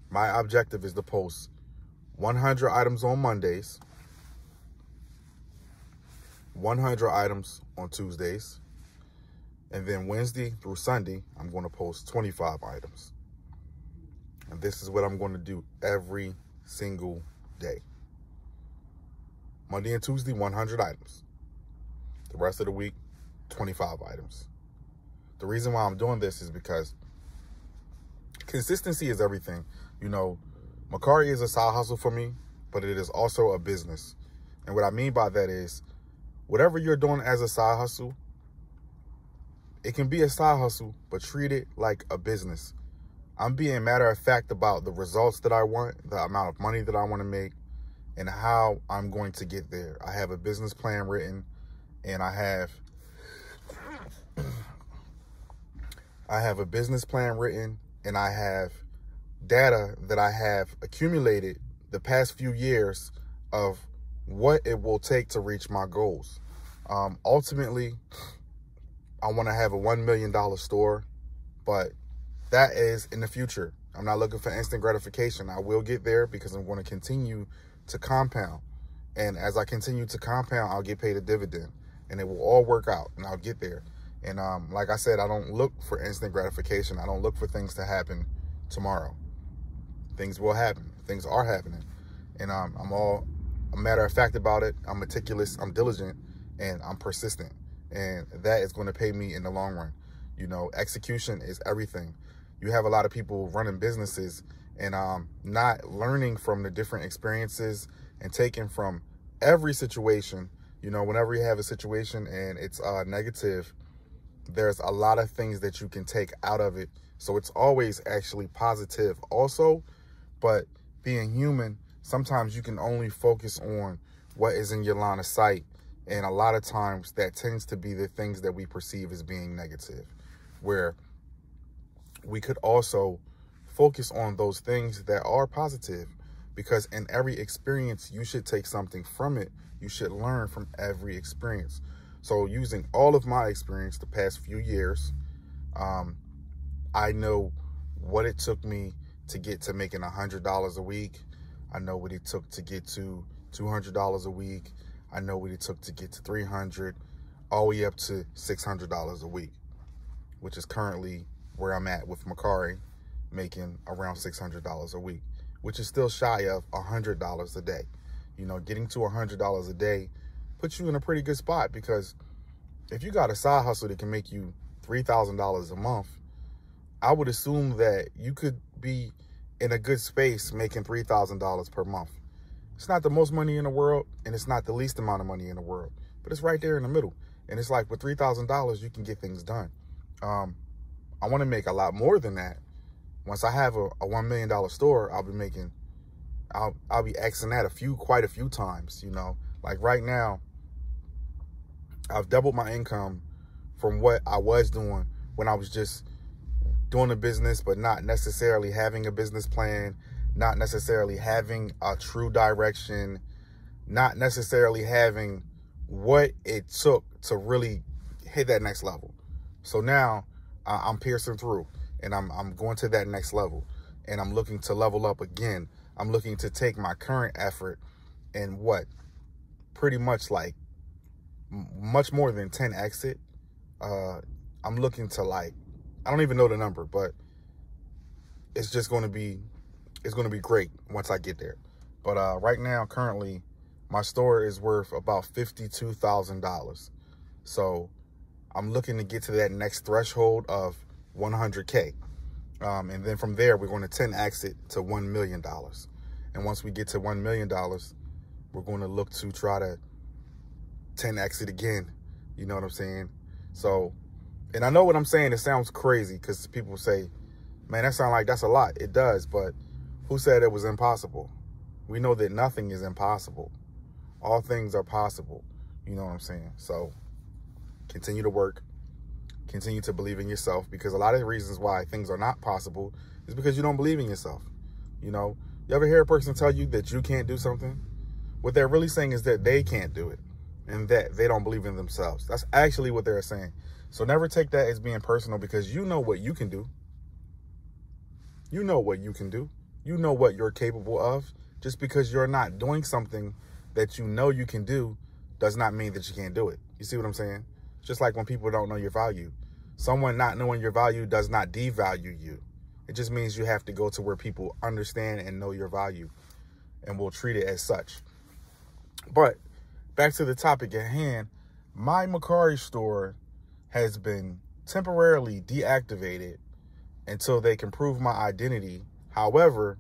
My objective is to post 100 items on Mondays, 100 items on Tuesdays, and then Wednesday through Sunday, I'm going to post 25 items. And this is what I'm going to do every single day. Monday and Tuesday, 100 items. The rest of the week, 25 items. The reason why I'm doing this is because consistency is everything. You know, Mercari is a side hustle for me, but it is also a business. And what I mean by that is, whatever you're doing as a side hustle, it can be a side hustle, but treat it like a business. I'm being matter of fact about the results that I want, the amount of money that I want to make, and how I'm going to get there. I have a business plan written, and I have a business plan written, and I have data that I have accumulated the past few years of what it will take to reach my goals. Ultimately, I want to have a $1 million store, but that is in the future. I'm not looking for instant gratification. I will get there because I'm going to continue to compound. And as I continue to compound, I'll get paid a dividend, and it will all work out, and I'll get there. And like I said, I don't look for instant gratification. I don't look for things to happen tomorrow. Things will happen. Things are happening. And I'm a matter of fact about it. I'm meticulous, I'm diligent, and I'm persistent. And that is going to pay me in the long run. You know, execution is everything. You have a lot of people running businesses and not learning from the different experiences and taking from every situation. You know, whenever you have a situation and it's negative, there's a lot of things that you can take out of it. So it's always actually positive also. But being human, sometimes you can only focus on what is in your line of sight. And a lot of times that tends to be the things that we perceive as being negative, where we could also focus on those things that are positive, because in every experience, you should take something from it. You should learn from every experience. So using all of my experience the past few years, I know what it took me to get to making $100 a week. I know what it took to get to $200 a week. I know what it took to get to $300, all the way up to $600 a week, which is currently where I'm at with Mercari, making around $600 a week, which is still shy of $100 a day. You know, getting to $100 a day puts you in a pretty good spot, because if you got a side hustle that can make you $3,000 a month, I would assume that you could be in a good space making $3,000 per month. It's not the most money in the world, and it's not the least amount of money in the world, but it's right there in the middle. And it's like, with $3,000, you can get things done. I want to make a lot more than that. Once I have a $1 million store, I'll be Xing that quite a few times, you know. Like right now, I've doubled my income from what I was doing when I was just doing a business, but not necessarily having a business plan, not necessarily having a true direction, not necessarily having what it took to really hit that next level. So now I'm piercing through, and I'm going to that next level, and I'm looking to level up again. I'm looking to take my current effort and pretty much like much more than 10x it. I'm looking to, like, I don't even know the number, but it's just going to be, it's going to be great once I get there. But right now, currently, my store is worth about $52,000. So I'm looking to get to that next threshold of 100K. And then from there, we're going to 10x it to $1 million. And once we get to $1 million, we're going to look to try to 10x it again. You know what I'm saying? So, and I know what I'm saying, it sounds crazy, because people say, man, that sounds like that's a lot. It does, but who said it was impossible? We know that nothing is impossible. All things are possible. You know what I'm saying? So continue to work. Continue to believe in yourself, because a lot of the reasons why things are not possible is because you don't believe in yourself. You know, you ever hear a person tell you that you can't do something? What they're really saying is that they can't do it, and that they don't believe in themselves. That's actually what they're saying. So never take that as being personal, because you know what you can do. You know what you can do. You know what you're capable of. Just because you're not doing something that you know you can do does not mean that you can't do it. You see what I'm saying? Just like when people don't know your value. Someone not knowing your value does not devalue you. It just means you have to go to where people understand and know your value and will treat it as such. But back to the topic at hand, my Mercari store has been temporarily deactivated until they can prove my identity. However,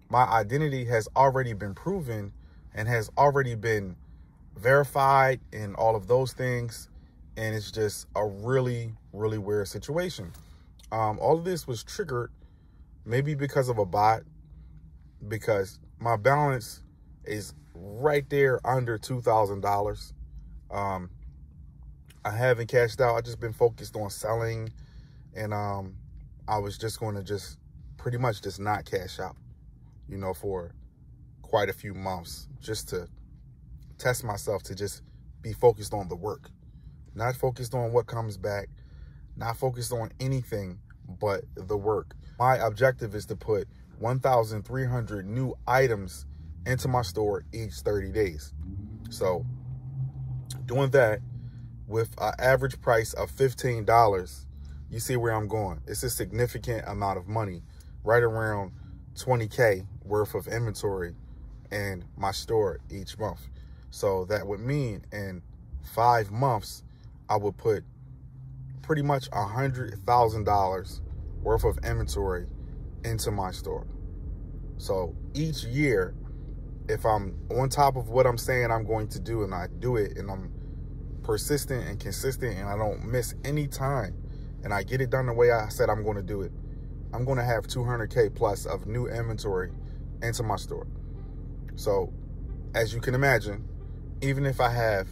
my identity has already been proven and has already been verified and all of those things. And it's just a really, really weird situation. All of this was triggered maybe because of a bot, because my balance is right there under $2,000. I haven't cashed out. I've just been focused on selling, and I was just going to just pretty much just not cash out, you know, for quite a few months, just to test myself, to just be focused on the work, not focused on what comes back, not focused on anything but the work. My objective is to put 1,300 new items into my store each 30 days. So doing that with an average price of $15, you see where I'm going. It's a significant amount of money, right around 20K worth of inventory in my store each month. So that would mean in 5 months, I would put pretty much $100,000 worth of inventory into my store. So each year, if I'm on top of what I'm saying I'm going to do, and I do it, and I'm persistent and consistent, and I don't miss any time, and I get it done the way I said I'm going to do it, I'm going to have 200K plus of new inventory into my store. So as you can imagine, even if I have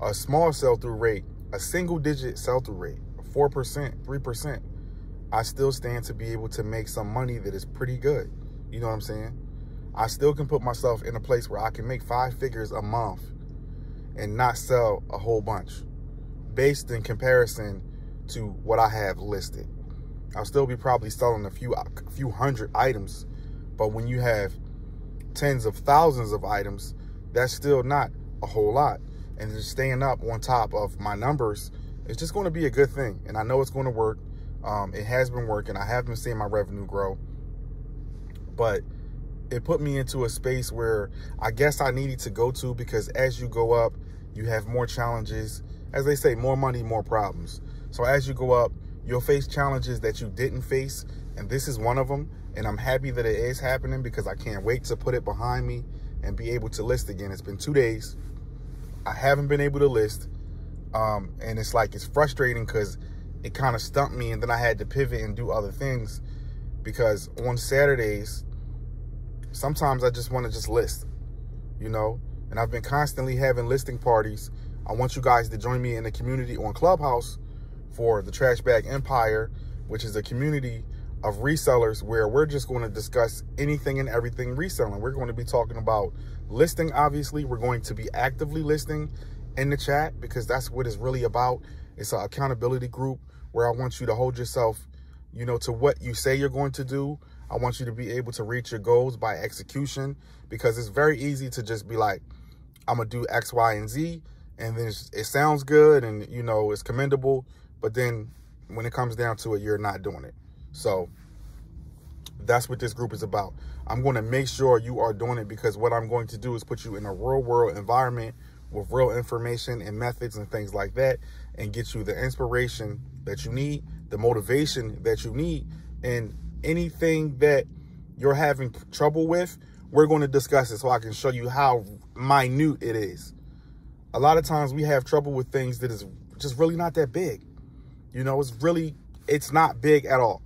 a small sell-through rate, a single-digit sell-through rate, 4%, 3%, I still stand to be able to make some money that is pretty good. You know what I'm saying? I still can put myself in a place where I can make 5 figures a month and not sell a whole bunch based in comparison to what I have listed. I'll still be probably selling a few hundred items, but when you have tens of thousands of items, that's still not a whole lot. And just staying up on top of my numbers is just going to be a good thing. And I know it's going to work. It has been working. I have been seeing my revenue grow, but it put me into a space where I guess I needed to go to, because as you go up, you have more challenges. As they say, more money, more problems. So as you go up, you'll face challenges that you didn't face, and this is one of them. And I'm happy that it is happening, because I can't wait to put it behind me and be able to list again. It's been 2 days. I haven't been able to list, and it's like, it's frustrating because it kind of stumped me, and then I had to pivot and do other things, because on Saturdays, sometimes I just want to just list, you know, and I've been constantly having listing parties. I want you guys to join me in the community on Clubhouse for the Trash Bag Empire, which is a community of resellers where we're just going to discuss anything and everything reselling. We're going to be talking about listing, obviously. We're going to be actively listing in the chat, because that's what it's really about. It's an accountability group where I want you to hold yourself, you know, to what you say you're going to do. I want you to be able to reach your goals by execution, because it's very easy to just be like, I'm going to do X, Y, and Z. And then it sounds good and, you know, it's commendable. But then when it comes down to it, you're not doing it. So that's what this group is about. I'm going to make sure you are doing it, because what I'm going to do is put you in a real world environment with real information and methods and things like that, and get you the inspiration that you need, the motivation that you need, and anything that you're having trouble with, we're going to discuss it so I can show you how minute it is. A lot of times we have trouble with things that is just really not that big. You know, it's not big at all.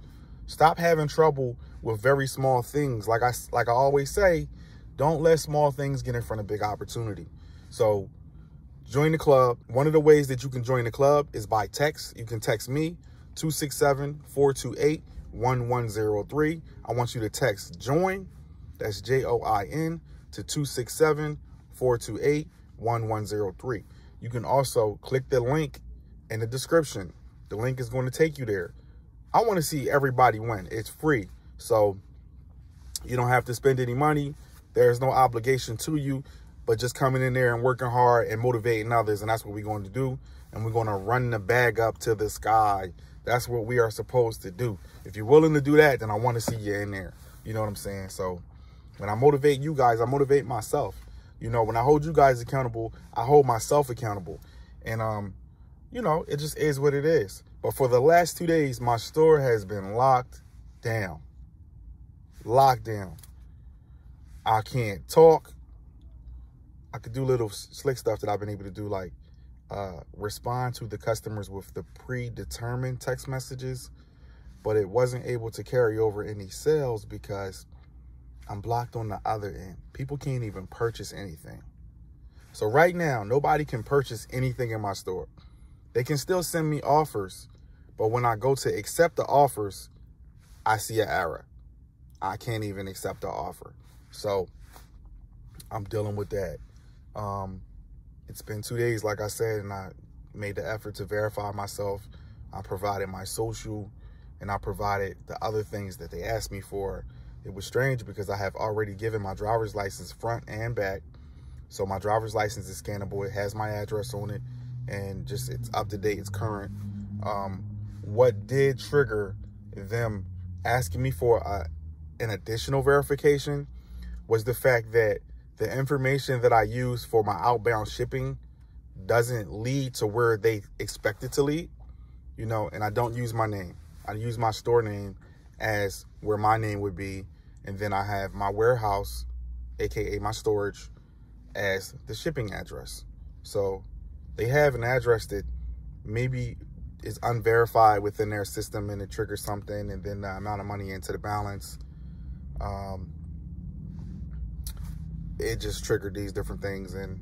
Stop having trouble with very small things. Like I always say, don't let small things get in front of big opportunity. So join the club. One of the ways that you can join the club is by text. You can text me, 267-428-1103. I want you to text JOIN, that's JOIN, to 267-428-1103. You can also click the link in the description. The link is going to take you there. I want to see everybody win. It's free. So You don't have to spend any money. There's no obligation to you, but just coming in there and working hard and motivating others. And that's what we're going to do. And we're going to run the bag up to the sky. That's what we are supposed to do. If you're willing to do that, then I want to see you in there. You know what I'm saying? So when I motivate you guys, I motivate myself. You know, when I hold you guys accountable, I hold myself accountable. And, you know, it just is what it is. But for the last 2 days, my store has been locked down. Locked down. I can't talk. I could do little slick stuff that I've been able to do, like respond to the customers with the predetermined text messages, but it wasn't able to carry over any sales because I'm blocked on the other end. People can't even purchase anything. So right now, nobody can purchase anything in my store. They can still send me offers, but when I go to accept the offers, I see an error. I can't even accept the offer. So I'm dealing with that. It's been 2 days, like I said, and I made the effort to verify myself. I provided my social, and I provided the other things that they asked me for. It was strange because I have already given my driver's license front and back. So my driver's license is scannable. It has my address on it, and just it's up to date. It's current. What did trigger them asking me for an additional verification was the fact that the information that I use for my outbound shipping doesn't lead to where they expect it to lead, you know, and I don't use my name. I use my store name as where my name would be. And then I have my warehouse, AKA my storage, as the shipping address. So they have an address that maybe is unverified within their system and it triggers something, and then the amount of money into the balance. It just triggered these different things, and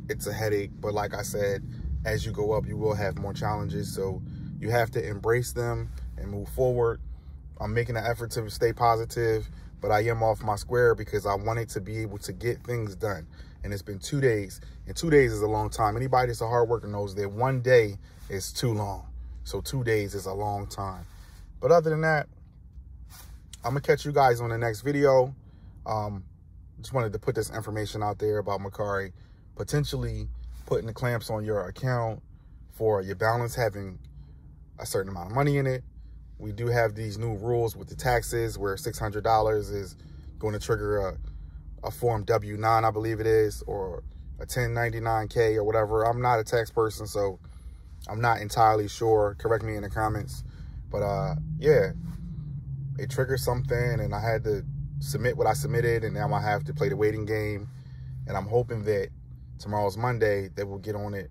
it's a headache. But like I said, as you go up, you will have more challenges. So you have to embrace them and move forward. I'm making an effort to stay positive, but I am off my square because I wanted to be able to get things done. And it's been 2 days, and 2 days is a long time. Anybody that's a hard worker knows that 1 day is too long. So 2 days is a long time. But other than that, I'm gonna catch you guys on the next video. Just wanted to put this information out there about Mercari potentially putting the clamps on your account for your balance having a certain amount of money in it. We do have these new rules with the taxes where $600 is going to trigger a Form W-9, I believe it is, or a 1099K or whatever. I'm not a tax person, so I'm not entirely sure. Correct me in the comments. But yeah, it triggered something, and I had to submit what I submitted, and now I have to play the waiting game. And I'm hoping that tomorrow's Monday, they will get on it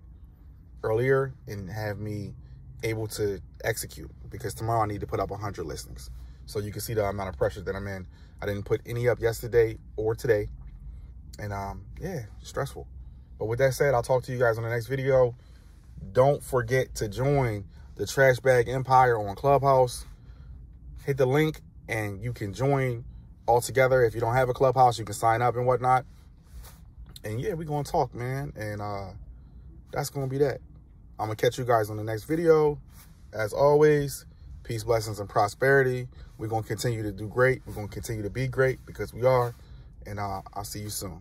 earlier and have me able to execute, because tomorrow I need to put up 100 listings. So you can see the amount of pressure that I'm in. I didn't put any up yesterday or today, and yeah, stressful. But with that said, I'll talk to you guys on the next video. Don't forget to join the Trash Bag Empire on Clubhouse. Hit the link and you can join all together. If you don't have a Clubhouse, you can sign up and whatnot. And yeah, we're gonna talk, man. And that's gonna be that. I'm gonna catch you guys on the next video. As always, peace, blessings, and prosperity. We're gonna continue to do great. We're gonna continue to be great, because we are. And I'll see you soon.